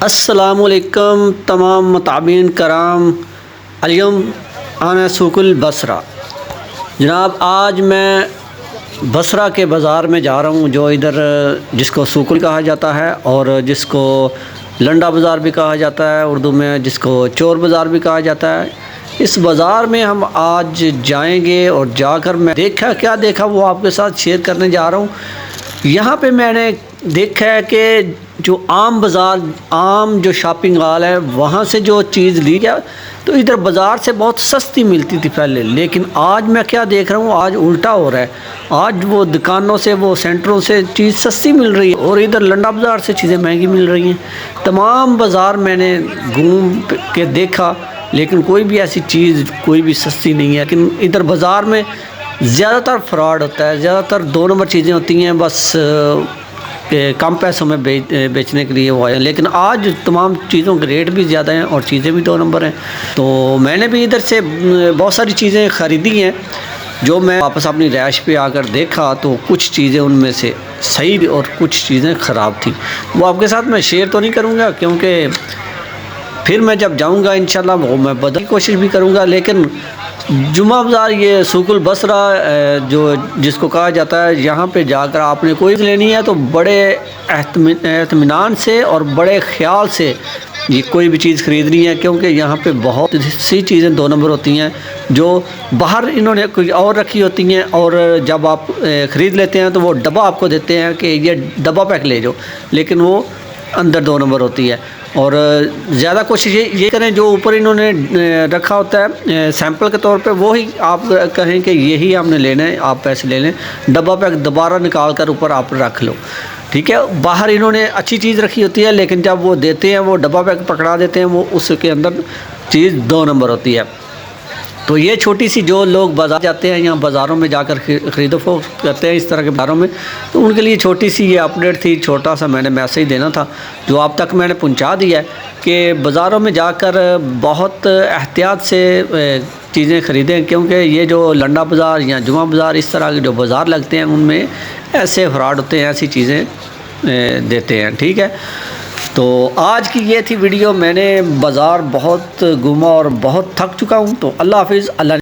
السلام علیکم تمام متابعین کرام، اليوم انا سوق البصرہ۔ جناب آج میں بصرہ کے بازار میں جا رہا ہوں، جو ادھر جس کو سوق کہا جاتا ہے اور جس کو لنڈا بازار بھی کہا جاتا ہے اردو میں، جس کو چور بازار بھی کہا جاتا ہے۔ اس بازار میں ہم آج جائیں گے اور جا کر میں کیا دیکھا وہ آپ کے ساتھ شیئر کرنے جا رہا ہوں۔ یہاں پہ میں نے دیکھا ہے کہ جو عام بازار، عام جو شاپنگ ہال ہے وہاں سے جو چیز لی جائے تو ادھر بازار سے بہت سستی ملتی تھی پہلے، لیکن آج میں کیا دیکھ رہا ہوں، آج الٹا ہو رہا ہے۔ آج وہ دکانوں سے، وہ سینٹروں سے چیز سستی مل رہی ہے اور ادھر لنڈا بازار سے چیزیں مہنگی مل رہی ہیں۔ تمام بازار میں نے گھوم کے دیکھا لیکن کوئی بھی ایسی چیز کوئی بھی سستی نہیں ہے، لیکن ادھر بازار میں زیادہ تر فراڈ ہوتا ہے، زیادہ تر 2 نمبر چیزیں ہوتی ہیں، بس کم پیسوں میں بیچنے کے لیے وہ آئے ہیں۔ لیکن آج تمام چیزوں کے ریٹ بھی زیادہ ہیں اور چیزیں بھی 2 نمبر ہیں۔ تو میں نے بھی ادھر سے بہت ساری چیزیں خریدی ہیں، جو میں واپس اپنی رہائش پہ آ کر دیکھا تو کچھ چیزیں ان میں سے صحیح اور کچھ چیزیں خراب تھیں۔ وہ آپ کے ساتھ میں شیئر تو نہیں کروں گا کیونکہ پھر میں جب جاؤں گا انشاءاللہ وہ میں بدلنے کی کوشش بھی کروں گا، لیکن جمعہ بازار، یہ سوق البصرہ جس کو کہا جاتا ہے، یہاں پہ جا کر آپ نے کوئی لینی ہے تو بڑے اطمینان سے اور بڑے خیال سے یہ کوئی بھی چیز خریدنی ہے، کیونکہ یہاں پہ بہت سی چیزیں 2 نمبر ہوتی ہیں جو باہر انہوں نے کوئی اور رکھی ہوتی ہیں، اور جب آپ خرید لیتے ہیں تو وہ ڈبہ آپ کو دیتے ہیں کہ یہ ڈبہ پیک لے جاؤ، لیکن وہ اندر 2 نمبر ہوتی ہے۔ اور زیادہ کوشش یہ کریں جو اوپر انہوں نے رکھا ہوتا ہے سیمپل کے طور پہ وہی آپ کہیں کہ یہی ہم نے لینا ہے، آپ پیسے لے لیں، ڈبہ پیک دوبارہ نکال کر اوپر آپ رکھ لو، ٹھیک ہے۔ باہر انہوں نے اچھی چیز رکھی ہوتی ہے لیکن جب وہ دیتے ہیں وہ ڈبہ پیک پکڑا دیتے ہیں، وہ اس کے اندر چیز 2 نمبر ہوتی ہے۔ تو یہ چھوٹی سی، جو لوگ بازار جاتے ہیں یا بازاروں میں جا کر خرید و فروخت کرتے ہیں اس طرح کے بازاروں میں، تو ان کے لیے چھوٹی سی یہ اپڈیٹ تھی، چھوٹا سا میں نے میسیج دینا تھا جو آپ تک میں نے پہنچا دیا ہے کہ بازاروں میں جا کر بہت احتیاط سے چیزیں خریدیں، کیونکہ یہ جو لنڈا بازار یا جمعہ بازار اس طرح کے جو بازار لگتے ہیں ان میں ایسے فراڈ ہوتے ہیں، ایسی چیزیں دیتے ہیں، ٹھیک ہے۔ تو آج کی یہ تھی ویڈیو، میں نے بازار بہت گھوما اور بہت تھک چکا ہوں، تو اللہ حافظ۔ اللہ